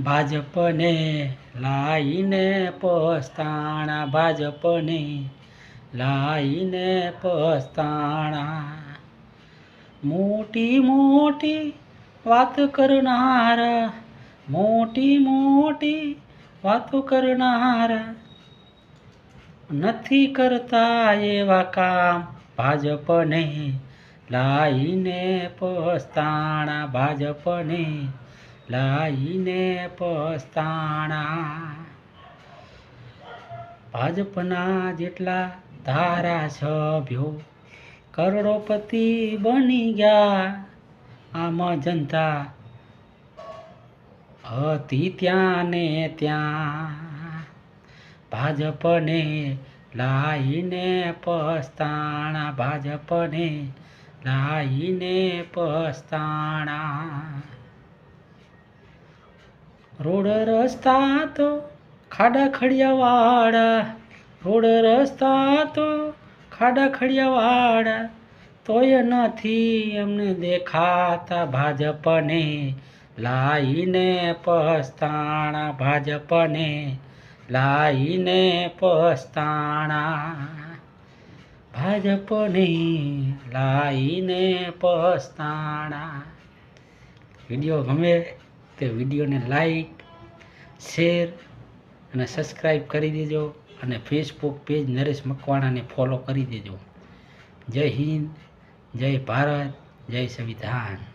ભાજપને લાઈને પસ્તાણા, ભાજપને લાઈને પસ્તાણા. મોટી મોટી વાત કરનારા, મોટી મોટી વાતો કરનારા નથી કરતા એવા કામ. ભાજપને લાઈને પસ્તાણા, ભાજપને લાઈને પસ્તાણા. ભાજપના જેટલા ધારાસભ્યો કરોડોપતિ બની ગયા. આમ જનતા હતી ત્યાં ને ત્યાં. ભાજપને લાઈને પસ્તાણા, ભાજપને લાઈને પસ્તાણા. રોડ રસ્તા તો ખાડા ખડિયાવાળા, રોડ રસ્તા તો ખાડા ખડિયાવાળા, તોય નથી એમને દેખાતા. ભાજપને લાઈને પસ્તાણા, ભાજપને લાઈને પસ્તાણા, ભાજપને લાઈને પસ્તાણા. વિડીયો ગમે તે વિડીયોને લાઈક, શેર અને સબસ્ક્રાઈબ કરી દેજો. અને ફેસબુક પેજ નરેશ મકવાણાને ફોલો કરી દેજો. જય હિન્દ, જય ભારત, જય સંવિધાન.